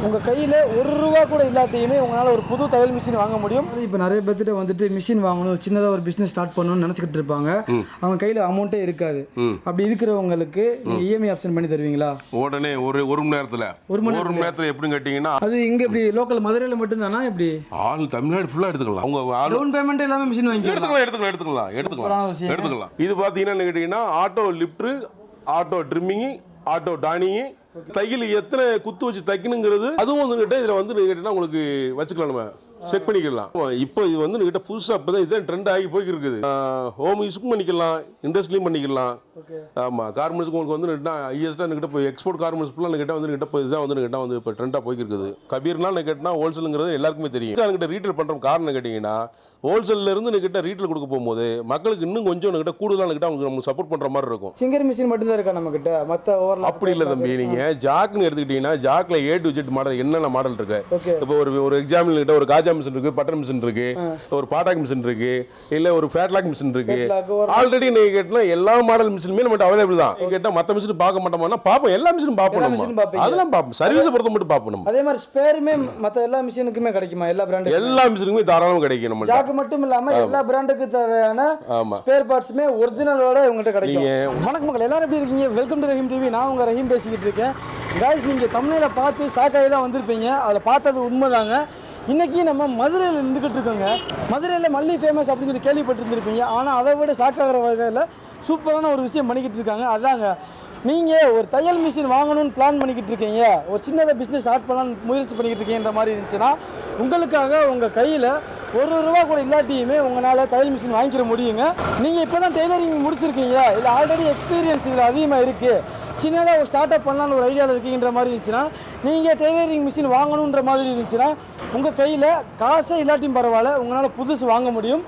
உங்கள் கையில் ₹1 கூட இல்லாத்தையுமே உங்களால் ஒரு புது தையல் மிஷின் வாங்க முடியும். இப்போ நிறைய பேர்த்திட்ட வந்துட்டு மிஷின் வாங்கணும், சின்னதாக ஒரு பிஸ்னஸ் ஸ்டார்ட் பண்ணணும்னு நினச்சிக்கிட்டு இருப்பாங்க. அவங்க கையில் அமௌண்ட்டே இருக்காது. அப்படி இருக்கிறவங்களுக்கு இஎம்ஐ ஆப்ஷன் பண்ணி தருவீங்களா? உடனே ஒரு மணி நேரத்தில் மணி நேரத்தில் எப்படின்னு கேட்டிங்கன்னா, அது இங்கே இப்படி லோக்கல் மதுரையில் மட்டும்தானா? இப்படி ஆள் தமிழ்நாடு ஃபுல்லாக எடுத்துக்கலாம். அவங்க டவுன் பேமெண்ட் எல்லாமே மிஷின் வாங்கி எடுத்துக்கலாம். இது பார்த்தீங்கன்னா கேட்டிங்கன்னா, auto lift, auto trimming, auto donning, தையல் எத்தனை குத்து வச்சு தைக்கணுங்கிறது அதுவும் வந்து இதில் வந்து கேட்டீங்கன்னா உங்களுக்கு வச்சுக்கலாம், நம்ம செக் பண்ணிக்கலாம். இப்போ இது வந்து கிட்ட புதுசாக இப்போ தான் இதுதான் ட்ரெண்ட் ஆகி போய்க்கு இருக்குது. ஹோம் யூஸுக்கும் பண்ணிக்கலாம், இண்டஸ்ட்ரியும் பண்ணிக்கலாம். ஆமாம், கார்மெண்ட்ஸுக்கு உங்களுக்கு வந்து ஹையஸ்ட்டாக கிட்ட போய் எக்ஸ்போர்ட் கார்மெண்ட்ஸ் ஃபுல்லாக கிட்ட வந்து கிட்ட போய் இதுதான் வந்து கிட்ட வந்து இப்போ ட்ரெண்டாக போய்க்கு இருக்குது. கபீர்னால் கேட்டால் ஹோல்சேலுங்கிறது எல்லாருக்குமே தெரியும். கிட்ட ரீட்டைல் பண்ணுற காரணம் கேட்டிங்கன்னா, ஹோல்சேல்ல இருந்து கிட்ட ரீட்டைல் கொடுக்க போகும்போது மக்களுக்கு இன்னும் கொஞ்சம் கிட்ட கூடுதலாக கிட்ட அவங்க நமக்கு சப்போர்ட் பண்ணுற மாதிரி இருக்கும். சிங்கர் மிஷின் மட்டும் தான் இருக்கா நம்ம கிட்ட, மற்ற அப்படி இல்லை தம்பி. நீங்கள் ஜாக்னு எடுத்துக்கிட்டீங்கன்னா, ஜாக்ல A to Z மாடல் என்னென்ன மாடல் இருக்கு. இப்போ ஒரு எக்ஸாம்பிள் கிட்ட ஒரு காஜா மிஷின் இருக்கு, பட்டர் மிஷின் இருக்கு, ஒரு பாட்டாக் மிஷின் இருக்கு, இல்ல ஒரு ஃபேட்லாக் மிஷின் இருக்கு. ஆல்ரெடி நீங்க கேட்டா எல்லா மாடல் மிஷினுமே நம்ம அவைலபிள் தான். கேட்டா மத்த மிஷின் பார்க்க மாட்டோம்னா பாப்போம், எல்லா மிஷினும் பாப்போம், அதெல்லாம் பாப்போம். சர்வீஸ் பொறுத்த மட்டும் பாப்போம். அதே மாதிரி ஸ்பேருமே மத்த எல்லா மிஷினுக்குமே கிடைக்குமா? எல்லா பிராண்ட் எல்லா மிஷினுக்குமே தாராளமா கிடைக்கும். நம்ம ஜாக் மட்டும் இல்லாம எல்லா பிராண்டுக்கு தேவையான ஸ்பேர் பார்ட்ஸ்மே ஒரிஜினலோட உங்ககிட்ட கிடைக்கும். வணக்கம் மக்கள், எல்லாரும் எப்படி இருக்கீங்க? Welcome to Rahim TV. நான் உங்க ரஹீம் பேசிக்கிட்டு இருக்கேன். गाइस, நீங்க தம்ப்நெயில பார்த்து ஷாக்காகி தான் வந்திருப்பீங்க. அதுல பார்த்தது உண்மைதாங்க. இன்னைக்கு நம்ம மதுரையில் இருந்துகிட்டு இருக்கோங்க. மதுரையில் மல்லி ஃபேமஸ் அப்படின்னு சொல்லி கேள்விப்பட்டிருந்திருப்பீங்க. ஆனால் அதை விட ஷாக்காகிற வகையில் சூப்பரான ஒரு விஷயம் பண்ணிக்கிட்டு இருக்காங்க. அதாங்க, நீங்கள் ஒரு தையல் மிஷின் வாங்கணும்னு பிளான் பண்ணிக்கிட்டு இருக்கீங்க, ஒரு சின்னதாக பிஸ்னஸ் ஸ்டார்ட் பண்ணலான்னு முயற்சி பண்ணிக்கிட்டு இருக்கீங்கன்ற மாதிரி இருந்துச்சுன்னா, உங்களுக்காக உங்கள் கையில் ₹1 கூட இல்லாட்டியுமே உங்களால் தையல் மிஷின் வாங்கிக்கிற முடியுங்க. நீங்கள் இப்போ தான் டெய்லரிங் முடிச்சிருக்கீங்க, இல்லை ஆல்ரெடி எக்ஸ்பீரியன்ஸ் இதில் அதிகமாக இருக்குது, சின்னதாக ஒரு ஸ்டார்ட் அப் பண்ணலான்னு ஒரு ஐடியாவில் இருக்கீங்கிற மாதிரி இருந்துச்சுன்னா, நீங்கள் டெய்லரிங் மிஷின் வாங்கணுன்ற மாதிரி இருந்துச்சுன்னா, உங்கள் கையில் காசே இல்லாட்டியும் பரவாயில்ல, உங்களால் புதுசு வாங்க முடியும்.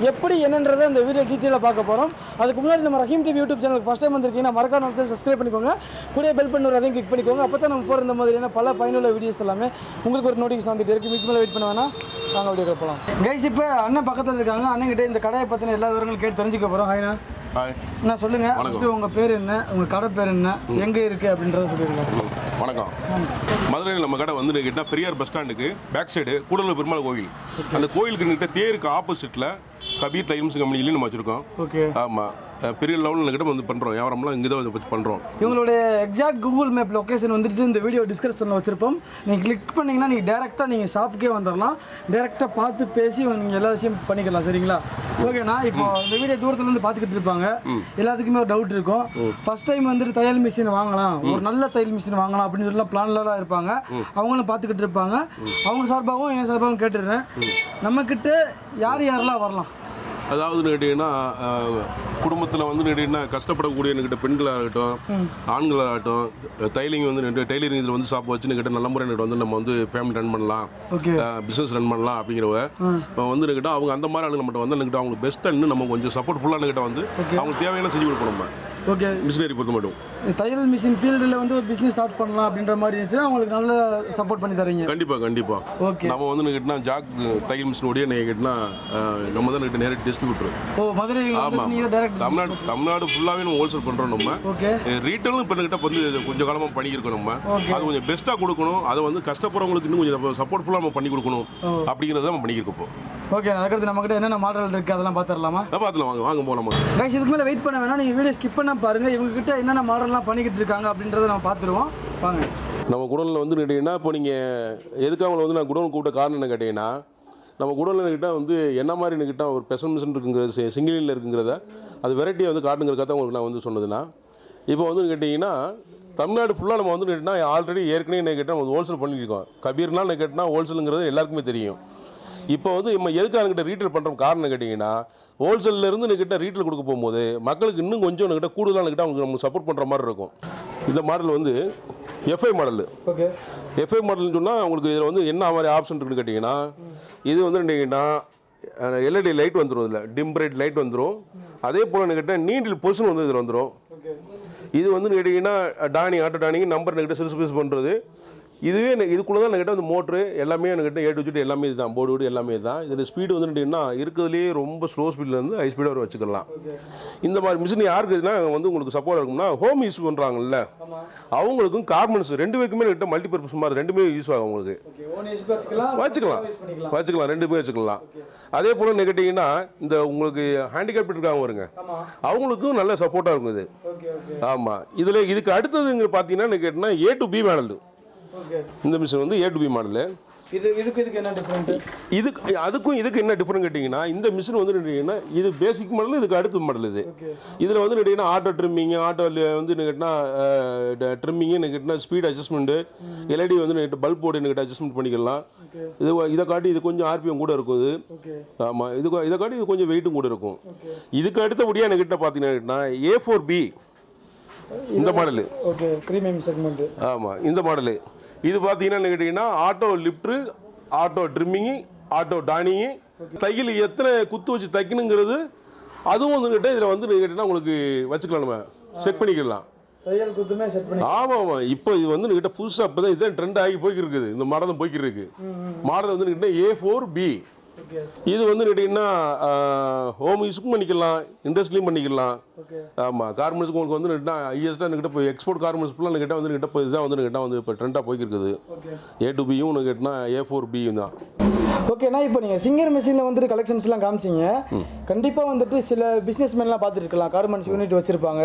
எப்படி என்னன்றதை இந்த வீடியோ டீட்டெயிலாக பார்க்க போகிறோம். அதுக்கு முன்னாடி நம்ம ரஹீம் டிவி யூடியூப் சேனலுக்கு ஃபஸ்ட் டைம் வந்திருக்கீங்கன்னா மறக்காம நம்ம சேனல் சப்ஸ்கிரைப் பண்ணிக்கோங்க. கூட பெல் பண்ணி ஒரு அதையும் கிளிக் பண்ணிக்கோங்க. அப்போ தான் நம்ம போகிற இந்த மாதிரியான பல பயனுள்ள வீடியோஸ் எல்லாமே உங்களுக்கு ஒரு நோட்டிஃபிகேஷன் வந்துட்டு இருக்குது. மிக்க மேலே வெயிட் பண்ண வேணாம், நாங்கள் வீடியோ போகலாம். கைஸ், இப்போ அண்ணன் பக்கத்தில் இருக்காங்க. அண்ணன் கிட்டே இந்த கடையை பற்றின எல்லா விவரங்களும் கேட்டு தெரிஞ்சுக்க போகிறோம். ஹாய்ண்ணா. என்ன சொல்லுங்க, ஃபர்ஸ்ட் உங்க பேர் என்ன, உங்க கடை பேர் என்ன, எங்க இருக்கு அப்படின்றத சொல்லிருங்க. வணக்கம். மதுரையில் நம்ம கடை வந்து கேட்டா பெரியார் பஸ் ஸ்டாண்டுக்கு பேக் சைடு கூடலூர் பெருமாள் கோவில், அந்த கோயிலுக்கு கிட்ட தேருக்கு ஆப்போசிட்ல கபீர் தையல் மிஷின் கம்பெனிலையும் நம்ம வச்சிருக்கோம். ஓகே. ஆமா, பெரிய லெவலில் கிட்ட வந்து பண்ணுறோம், வியாபாரம்லாம் இங்கே தான் வந்து பண்ணுறோம். இவங்களுடைய எக்ஸாக்ட் கூகுள் மேப் லொக்கேஷன் வந்துட்டு இந்த வீடியோ டிஸ்கிரிப்ஷனில் வச்சிருப்போம். நீங்கள் கிளிக் பண்ணிங்கன்னா நீங்கள் டேரெக்டாக நீங்கள் ஷாப்புக்கே வந்துடலாம். டேரெக்டாக பார்த்து பேசி நீங்கள் எல்லா விஷயம் பண்ணிக்கலாம். சரிங்களா? ஓகேண்ணா. இப்போ இந்த வீடியோ தூரத்துலேருந்து பார்த்துக்கிட்டு இருப்பாங்க, எல்லாத்துக்குமே ஒரு டவுட் இருக்கும். ஃபர்ஸ்ட் டைம் வந்துட்டு தையல் மிஷின் வாங்கலாம், ஒரு நல்ல தையல் மிஷின் வாங்கலாம் அப்படின்னு சொல்லலாம் பிளான்ல தான் இருப்பாங்க. அவங்களும் பார்த்துக்கிட்டு இருப்பாங்க. அவங்க சார்பாகவும் என் சார்பாகவும் கேட்டுடுறேன், நம்மக்கிட்ட யார் யாரெல்லாம் வரலாம்? அதாவது கேட்டிங்கன்னா, குடும்பத்தில் வந்து கேட்டிங்கன்னா கஷ்டப்படக்கூடிய என்கிட்ட பெண்களாகட்டும் ஆண்களாகட்டும், டைலிங் வந்து டெய்லரிங் இதில் வந்து ஷாப் வச்சு கிட்ட நல்ல முறையில் வந்து நம்ம வந்து ஃபேமிலி ரன் பண்ணலாம், பிஸ்னஸ் ரன் பண்ணலாம் அப்படிங்கிறவ இப்போ வந்து கிட்ட அவங்க அந்த மாதிரி ஆளுங்க நம்மகிட்ட வந்து என்கிட்ட அவங்களுக்கு பெஸ்ட்டாக நம்ம கொஞ்சம் சப்போர்ட் ஃபுல்லாக கிட்ட வந்து அவங்களுக்கு தேவையான செஞ்சு கொடுக்கணும். நம்ம ஓகே, மிஷினரி பொறுத்த மட்டும் தையல் மிஷின் ஃபீல்டில் வந்து ஒரு பிஸ்னஸ் ஸ்டார்ட் பண்ணலாம் அப்படின்ற மாதிரி இருந்துச்சுன்னா அவங்களுக்கு நல்ல சப்போர்ட் பண்ணி தரீங்க. கண்டிப்பாக. ஓகே. நம்ம வந்து கேட்டால் ஜாக் தையல் மிஷின் உடைய நீங்கள் கேட்டால் நம்ம தான் கிட்ட நேரடி டிஸ்ட்ரிபியூட்டர். ஓ, மதுரையில் நீங்கள் டைரக்ட் தமிழ்நாடு ஃபுல்லாகவே நம்ம ஹோல்சேல் பண்ணுறோம். நம்ம ஓகே ரீட்டெயிலும் இப்போ கிட்ட வந்து கொஞ்சம் காலமாக பண்ணியிருக்கோம். நம்ம அது கொஞ்சம் பெஸ்ட்டாக கொடுக்கணும், அதை வந்து கஷ்டப்படுறவங்களுக்கு இன்னும் கொஞ்சம் சப்போர்ட்ஃபுல்லாக நம்ம பண்ணி கொடுக்கணும் அப்படிங்கிறத நம்ம பண்ணியிருக்கோம். ஓகே, அதுக்கடுத்து நம்மகிட்ட என்னென்ன மாடல் இருக்குது அதெல்லாம் பார்த்துடலாமா? பார்த்துலாம், வாங்க போகலாமா. கைஸ், இதுக்கு மேலே வெயிட் பண்ண வேணாம், நீங்கள் வீடியோ ஸ்கிப் பண்ண பாருங்கள். இவங்ககிட்ட என்னென்ன மாடல்லாம் பண்ணிக்கிட்டு இருக்காங்க அப்படின்றத நம்ம பார்த்துருவோம். வாங்க. நம்ம குடோனில் வந்து கேட்டிங்கன்னா, இப்போ நீங்கள் எதுக்காக அவங்களை வந்து நான் குடோன் கூப்பிட்ட காரணம் என்ன கேட்டிங்கன்னா, நம்ம குடோனில் கிட்ட வந்து என்ன மாதிரி கிட்ட ஒரு பெசன் மிஷின் இருக்குங்கிறது, சிங்கிளில் இருக்குங்கிறத அது வெரைட்டியை வந்து காட்டுங்கிறக்காக தான் உங்களுக்கு நான் வந்து சொன்னதுன்னா, இப்போ வந்து கேட்டிங்கன்னா தமிழ்நாடு ஃபுல்லாக நம்ம வந்து கேட்டிங்கன்னா ஆல்ரெடி ஏற்கனவே என்ன கேட்டால் நம்ம ஹோல்சேல் பண்ணியிருக்கோம். கபீர்னால் என்ன கேட்டால் ஹோல்சேலுங்கிறது எல்லாருக்குமே தெரியும். இப்போ வந்து நம்ம எதுக்காக கிட்ட ரீட்டைல் பண்ணுற காரணம் கேட்டிங்கன்னா, ஹோல்சேல்லேருந்து கிட்ட ரீட்டைல் கொடுக்க போகும்போது மக்களுக்கு இன்னும் கொஞ்சம் கிட்ட கூடுதலாக கிட்ட அவங்க நமக்கு சப்போர்ட் பண்ணுற மாதிரி இருக்கும். இந்த மாடல் வந்து எஃப்ஐ மாடல். ஓகே, எஃப்ஐ மாடல்னு சொன்னால் உங்களுக்கு இதில் வந்து என்ன மாதிரி ஆப்ஷன் இருக்குன்னு கேட்டிங்கன்னா, இது வந்து கேட்டிங்கன்னா எல்இடி லைட் வந்துடும், இதில் டிம் பிரைட் லைட் வந்துடும். அதே போல் கேட்டால் நீடில் பொசிஷன் வந்து இதில் வந்துடும். இது வந்து கேட்டிங்கன்னா டானிங், ஆட்டோ டானிங் நம்பர் கிட்ட சிறுசு பண்ணுறது, இதுவே இதுக்குள்ளே தான் என்கிட்ட வந்து மோட்ரு எல்லாமே என்கிட்ட ஏ டு ஜெட் எல்லாமே இதுதான், போர்டு வீடு எல்லாமே இதுதான். இதில் ஸ்பீடு வந்துட்டுன்னா இருக்கிறதுலேயே ரொம்ப ஸ்லோ ஸ்பீட்லேருந்து ஹை ஸ்பீடாக வரை வச்சுக்கலாம். இந்த மாதிரி மிஷின் யாருக்கு இதுனா வந்து உங்களுக்கு சப்போர்ட் இருக்கும்னா ஹோம் யூஸ் பண்ணுறாங்கல்ல அவங்களுக்கும் கார்மெண்ட்ஸ் ரெண்டு பேருக்குமே என்கிட்ட மல்டிபர்பஸ் மாதிரி ரெண்டுமே யூஸ் ஆகும் உங்களுக்கு. வச்சுக்கலாம் ரெண்டுமே வச்சுக்கலாம். அதே போல் கேட்டிங்கன்னா இந்த உங்களுக்கு ஹேண்டிகேப்ட் இருக்காங்க வருங்க அவங்களுக்கும் நல்ல சப்போர்ட்டாக இருக்கும் இது. ஆமாம், இதில் இதுக்கு அடுத்தது பார்த்தீங்கன்னா கேட்டிங்கன்னா ஏ டு பி மாடல். இந்த மிஷின் வந்து ஏ டு பி மாடலு. இதுக்கு என்ன டிஃபரெண்ட்? அதுக்கும் இதுக்கு என்ன டிஃபரெண்ட் கேட்டிங்கன்னா இந்த மிஷின் வந்து கேட்டிங்கன்னா இது பேசிக் மாடல், இதுக்கு அடுத்த மாடல் இது. இதில் வந்து கேட்டிங்கன்னா ஆட்டோ ட்ரிம்மிங், ஆட்டோவில் வந்து கேட்டிங்கன்னா ட்ரிம்மிங்கு கேட்டிங்கன்னா ஸ்பீட் அட்ஜஸ்ட்மெண்ட்டு, எல்இடி வந்து பல்ப் போர்டு கேட்ட அட்ஜஸ்ட்மெண்ட் பண்ணிக்கலாம். இதை காட்டி இது கொஞ்சம் ஆர்பிஎம் கூட இருக்கும் இது. ஆமாம், இதை காட்டி இது கொஞ்சம் வெயிட்டும் கூட இருக்கும். இதுக்கு அடுத்தபடியாக என்கிட்ட பார்த்தீங்கன்னா A4B இந்த மாடலு. Okay, premium segment. ஆமாம், இந்த மாடலு இது பார்த்தீங்கன்னா கேட்டிங்கன்னா ஆட்டோ லிஃப்ட்ரு, ஆட்டோ ட்ரிம்மிங்கு, ஆட்டோ டானிங்கு, தையல் எத்தனை குத்து வச்சு தைக்கணுங்கிறது அதுவும் வந்துக்கிட்ட இதில் வந்து கேட்டிங்கன்னா உங்களுக்கு வச்சுக்கலாம், நம்ம செக் பண்ணிக்கலாம். தையல் குத்துமே செட் பண்ணி. ஆமாம், இப்போ இது வந்து கிட்ட புதுசாக இப்போ தான் இதுதான் ட்ரெண்ட் ஆகி போய்க்கிட்டு இருக்குது. இந்த மாடல் தான் போய்க்கிட்டு இருக்கு. மாடல் வந்து கிட்ட A4B. இது வந்து கேட்டிங்கன்னா ஹோம் யூஸுக்கும் பண்ணிக்கலாம், இண்டஸ்ட்ரியும் பண்ணிக்கலாம். ஆமாம், கார்மெண்ட்ஸுக்கு உங்களுக்கு வந்து கேட்டால் ஹையஸ்ட்டாக கிட்ட இப்போ எக்ஸ்போர்ட் கார்மெண்ட்ஸ் ஃபுல்லாக கிட்ட வந்து கிட்ட இப்போ இதுதான் வந்து கிட்ட வந்து இப்போ ட்ரெண்டாக போய்க்கிருக்குது. A2Bயும் கேட்டினா A4Bயும் தான். ஓகேண்ணா, இப்போ நீங்கள் சிங்கர் மிஷினில் வந்துட்டு கலெக்ஷன்ஸ்லாம் காமிச்சிங்க. கண்டிப்பாக வந்துட்டு சில பிஸ்னஸ் மேன்லாம் பார்த்துருக்கலாம், கார்மெண்ட்ஸ் யூனிட் வச்சுருப்பாங்க,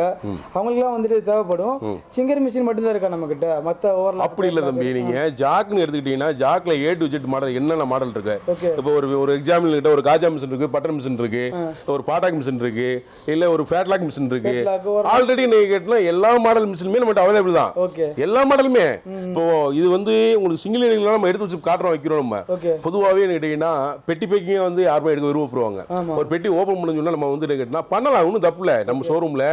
அவங்களுக்குலாம் வந்துட்டு தேவைப்படும். சிங்கர் மிஷின் மட்டும்தான் இருக்கா நம்மக்கிட்ட, மற்ற ஓவரில் அப்படி இல்லை தம்பி. நீங்கள் ஜாக்னு எடுத்துக்கிட்டிங்கன்னா ஜாக்கில் A to Z மாடல் என்னென்ன மாடல் இருக்கு. இப்போ ஒரு எக்ஸாம்பிள் கிட்ட ஒரு காஜா மிஷின் இருக்குது, பட்டர் மிஷின் இருக்குது, ஒரு பாட்டாக் மிஷின் இருக்குது, இல்லை ஒரு ஃபேட்லாக் மிஷின் இருக்குது. ஆல்ரெடி நீங்கள் கேட்டால் எல்லா மாடல் மிஷினுமே நம்மகிட்ட அவைலபிள் தான். எல்லா மாடலுமே. இப்போ இது வந்து உங்களுக்கு சிங்கிள் இனிங்லாம் நம்ம எடுத்து வச்சு காட்டுறோம், வைக்கிறோம். நம்ம பொதுவாகவே கேட்டீங்கன்னா பெட்டி பேக்கிங் வந்து யாருமே எடுக்க விரும்பப்படுவாங்க. ஒரு பெட்டி ஓப்பன் பண்ண சொன்னா நம்ம வந்து கேட்டா பண்ணலாம், ஒன்றும் தப்பு இல்லை. நம்ம ஷோரூம்ல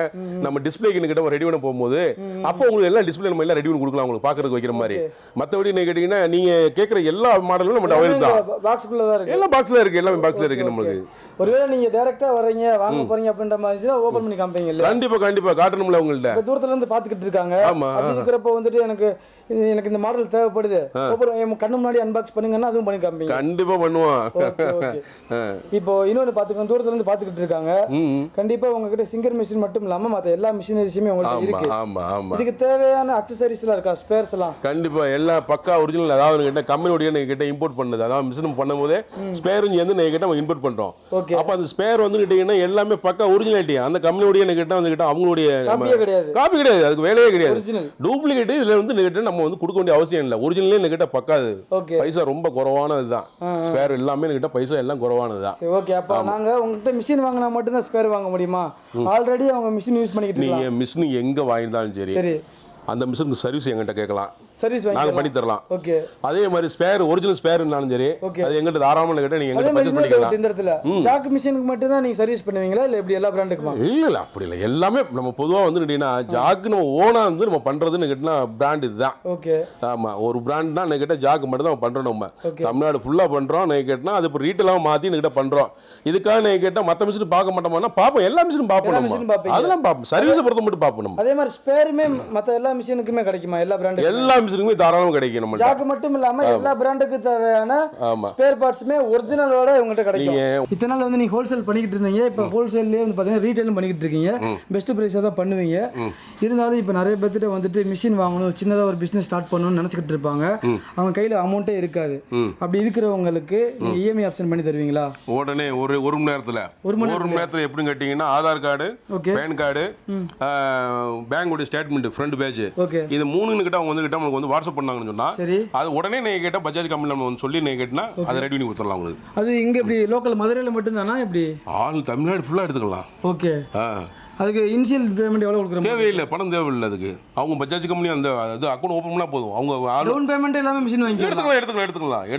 நம்ம டிஸ்பிளே கிட்ட ரெடி பண்ண போகும்போது அப்போ உங்களுக்கு எல்லாம் டிஸ்பிளே நம்ம எல்லாம் ரெடி பண்ணி கொடுக்கலாம், உங்களுக்கு பார்க்கறதுக்கு வைக்கிற மாதிரி. மற்றபடி நீங்க கேட்டீங்கன்னா நீங்க கேட்குற எல்லா மாடலும் நம்ம அவைலபிள் தான். பாக்ஸ்க்குள்ள தான் இருக்கு, எல்லாம் பாக்ஸ்ல இருக்கு, எல்லாமே பாக்ஸ்ல இருக்கு நமக்கு. ஒருவேளை நீங்க டைரக்டா வரீங்க வாங்க போறீங்க அப்படின்ற மாதிரி ஓபன் பண்ணி காமிப்பீங்க இல்ல? கண்டிப்பா காட்டணும்ல உங்கள்ட்ட. தூரத்துல இருந்து பாத்துக்கிட்டு இருக்காங்க. அப்படி இருக்கிறப்ப வந்துட்டு எனக்கு இந்த மாடல் தேவைப்படுது, கண்ணு முன்னாடி அன்பாக்ஸ் பண்ணுங்கன்னா அதுவும் பண்ணி காமிப்பீங்க? கண்டிப்பா பண்ணுவோம். இப்போ இன்னொன்று பார்த்துக்கணும், தூரத்துல இருந்து பார்த்துக்கிட்டு இருக்காங்க. கண்டிப்பா உங்ககிட்ட சிங்கர் மிஷின் மட்டும் இல்லாம மற்ற எல்லா மிஷினரிஸுமே உங்களுக்கு இருக்கு. இதுக்கு தேவையான அக்சசரிஸ் எல்லாம் இருக்கா, ஸ்பேர்ஸ் எல்லாம்? கண்டிப்பா எல்லாம் பக்கா ஒரிஜினல். அதாவது கிட்ட கம்பெனியோட நீங்க கிட்ட இம்போர்ட் பண்ணது, அதாவது மிஷின் பண்ணும்போதே ஸ்பேர் வந்து நீங்க கிட்ட நம்ம இம்போர்ட் பண்றோம். அப்ப அந்த ஸ்பேர் வந்து கிட்டீங்கன்னா எல்லாமே பக்கா ஒரிஜினாலிட்டி. அந்த கம்பெனியோட கிட்ட வந்து கிட்ட அவங்களுடைய காப்பி கிடையாது, அதுக்கு வேலையே கிடையாது. டூப்ளிகேட் இதுல வந்து கிட்ட நம்ம வந்து கொடுக்க வேண்டிய அவசியம் இல்லை. ஒரிஜினலே கிட்ட பக்காது, பைசா ரொம்ப குறைவானதுதான். ஸ்பேர் எல்லாமே கிட்ட பைசா எல்லாம் குறைவானதுதான். ஓகே, அப்ப நாங்க உங்ககிட்ட மிஷின் வாங்கினா மட்டும் தான் ஸ்பேர் வாங்க முடியுமா? ஆல்ரெடி அவங்க மிஷின் யூஸ் பண்ணிக்கிட்டு நீங்க மிஷின் எங்க வாங்கினாலும் சரி அந்த மிஷினுக்கு சர்வீஸ் எங்கிட்ட கேட்கலாம், சர்வீஸ் நாங்க பண்ணி தரலாம். ஓகே, அதே மாதிரி ஸ்பேர் ஒரிஜினல் ஸ்பேர்னாலும் சரி அது எங்கிட்ட தாராளமா கேட்டா நீங்க எங்கிட்ட பர்ச்சேஸ் பண்ணிக்கலாம். இந்த இடத்துல ஜாக் மிஷினுக்கு மட்டும் தான் நீங்க சர்வீஸ் பண்ணுவீங்களா இல்ல எப்படி எல்லா பிராண்டுக்குமா? இல்ல அப்படி இல்ல, எல்லாமே நம்ம பொதுவா வந்து கேட்டீங்கன்னா ஜாக் நம்ம ஓனா வந்து நம்ம பண்றதுன்னு கேட்டா பிராண்ட் இதுதான். ஓகே, ஆமா, ஒரு பிராண்ட்னா நான் கேட்டா ஜாக் மட்டும் தான் பண்றோம். நம்ம தமிழ்நாடு ஃபுல்லா பண்றோம். நான் கேட்டா அது இப்போ ரீட்டெயிலாக மாத்தி கிட்ட பண்றோம். இதுக்காக நான் கேட்டா மத்த மிஷின் பார்க்க மாட்டோம்னா பாப்போம், எல்லா மிஷினும் பாப்போம், அதெல்லாம் பாப்போம். சர்வீஸ் பொறுத்த மட்டும் பாப்போம். அதே மாதிரி ஸ்பேருமே மத்த எல்லா மிஷினுக்குமே கிடைக்குமா? எல்லா பிராண்ட் எல்லா மிஷினுக்குமே தாராளமா கிடைக்கும். நம்ம ஜாக் மட்டும் இல்லாம எல்லா பிராண்டுக்கு தேவையான ஸ்பேர் பார்ட்ஸ்மே ஒரிஜினலோட உங்ககிட்ட கிடைக்கும். இத்தனை நாள் வந்து நீங்க ஹோல்சேல் பண்ணிக்கிட்டு இருந்தீங்க, இப்போ ஹோல்சேல்லேயே வந்து பார்த்தீங்கன்னா ரீட்டைலும் பண்ணிக்கிட்டு இருக்கீங்க. பெஸ்ட் ப்ரைஸாக தான் பண்ணுவீங்க. இருந்தாலும் இப்போ நிறைய பேர்த்திட்ட வந்துட்டு மிஷின் வாங்கணும், சின்னதாக ஒரு பிஸ்னஸ் ஸ்டார்ட் பண்ணணும்னு நினச்சிக்கிட்டு இருப்பாங்க. அவங்க கையில் அமௌண்ட்டே இருக்காது. அப்படி இருக்கிறவங்களுக்கு நீங்கள் இஎம்ஐ ஆப்ஷன் பண்ணி தருவீங்களா? உடனே ஒரு மணி நேரத்தில் எப்படின்னு கேட்டிங்கன்னா ஆதார் கார்டு, பேன் கார்டு, பேங்கோட ஸ்டேட்மெண்ட் ஃப்ரண்ட் பேஜ், இது மூணு கிட்ட அவங்க வந்து கிட்ட உங்களுக்கு வந்து வாட்ஸ்அப் பண்ணாங்கன்னு சொன்னா அது உடனே நீங்க கேட்ட பஜாஜ் கம்பெனில வந்து சொல்லி நீங்க கேட்டா அதை ரெடி பண்ணி கொடுத்துடலாம் உங்களுக்கு. அது இங்க எப்படி லோக்கல் மதுரையில மட்டும் தானா எப்படி? ஆல் தமிழ்நாடு ஃபுல்லா எடுத்துக்கலாம். ஓகே, அதுக்கு இனிஷியல் பேமெண்ட் எவ்வளவு கொடுக்குறோம்? தேவையில்லை, பணம் தேவையில்லை. அதுக்கு அவங்க பஜாஜ் கம்பெனி அந்த அக்கௌண்ட் ஓபன் பண்ணா போதும். அவங்க லோன் பேமெண்ட் எல்லாமே மிஷின் வாங்கி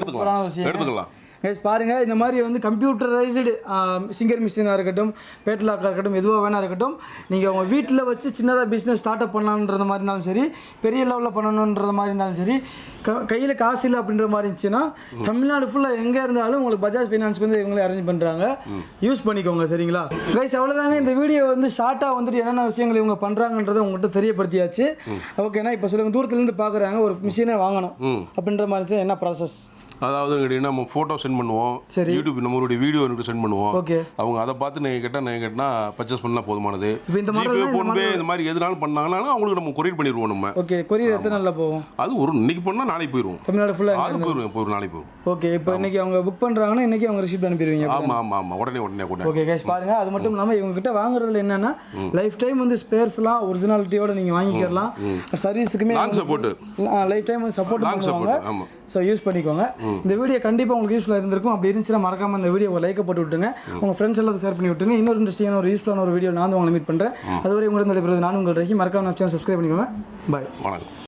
எடுத்துக்கலாம். கைஸ் பாருங்கள், இந்த மாதிரி வந்து கம்ப்யூட்டரைஸ்டு சிங்கர் மிஷினாக இருக்கட்டும், பேட்லாக்காக இருக்கட்டும், எதுவாக வேணா இருக்கட்டும், நீங்கள் உங்கள் வீட்டில் வச்சு சின்னதாக பிஸ்னஸ் ஸ்டார்ட் அப் பண்ணலான்ற மாதிரி இருந்தாலும் சரி, பெரிய லெவலில் பண்ணணுன்ற மாதிரி இருந்தாலும் சரி, கையில் காசு இல்லை அப்படின்ற மாதிரி இருந்துச்சுன்னா தமிழ்நாடு ஃபுல்லாக எங்கே இருந்தாலும் உங்களுக்கு பஜாஜ் ஃபைனான்ஸ்க்கு வந்து இவங்களே அரேஞ்ச் பண்ணுறாங்க. யூஸ் பண்ணிக்கோங்க. சரிங்களா கைஸ், அவ்வளோதாங்க. இந்த வீடியோ வந்து ஷார்ட்டாக வந்துட்டு என்னென்ன விஷயங்கள் இவங்க பண்ணுறாங்கன்றதை உங்கள்கிட்ட தெரியப்படுத்தியாச்சு. ஓகேண்ணா, இப்போ சொல்லுங்கள், தூரத்துலேருந்து பார்க்குறாங்க, ஒரு மிஷினை வாங்கணும் அப்படின்ற மாதிரி என்ன ப்ராசஸ்? அதாவது கேட்டீங்கன்னா நம்ம ஃபோட்டோ சென்ட் பண்ணுவோம், யூடியூப் நம்மளுடைய வீடியோ சென்ட் பண்ணுவோம். அவங்க அதை பார்த்து நீங்கள் கேட்டால் பர்ச்சேஸ் பண்ணால் போதுமானது. ஜிபே, ஃபோன்பே இந்த மாதிரி எதுனாலும் பண்ணாங்கன்னா அவங்களுக்கு நம்ம கொரியர் பண்ணிடுவோம். நம்ம ஓகே, கொரியர் எத்தனை நாளில் போகும்? அது ஒரு இன்னைக்கு பண்ணால் நாளைக்கு போயிடுவோம். தமிழ்நாடு ஃபுல்லாக அது போயிடும், ஒரு நாளைக்கு போயிடும். ஓகே, இப்போ இன்னைக்கு அவங்க புக் பண்ணுறாங்கன்னா இன்னைக்கு அவங்க ரிசீவ் அனுப்பிடுவீங்க. ஆமாம், உடனே. ஓகே கைஸ், பாருங்க. அது மட்டும் இல்லாமல் இவங்க கிட்ட வாங்குறதுல என்னன்னா லைஃப் டைம் வந்து ஸ்பேர்ஸ்லாம் ஒரிஜினாலிட்டியோட நீங்கள் வாங்கிக்கலாம். சர்வீஸுக்குமே லைஃப் டைம் வந்து சப்போர்ட் பண்ணுவாங்க. ஸோ யூஸ் பண்ணிக்கோங்க. இந்த வீடியோ கண்டிப்பாக உங்களுக்கு யூஸ்ஃபுல்லாக இருந்திருக்கும். அப்படி இருந்துச்சுன்னா மறக்காம இந்த வீடியோ ஒரு லைக்கை போட்டு விட்டுருங்க. உங்கள் ஃப்ரெண்ட்ஸ் எல்லாத்தையும் ஷேர் பண்ணி விட்டுருங்க. இன்னொரு இன்ட்ரெஸ்டிங்கான ஒரு யூஸ்ஃபுல்லான ஒரு வீடியோ நான் உங்களை மீட் பண்ணுறேன். அதுவரை உங்களுக்கு நடைபெறுவது நான் உங்கள் ரஹீம். மறக்காம சேனல் சப்ஸ்கிரைப் பண்ணிக்கோங்க. பாய். வணக்கம்.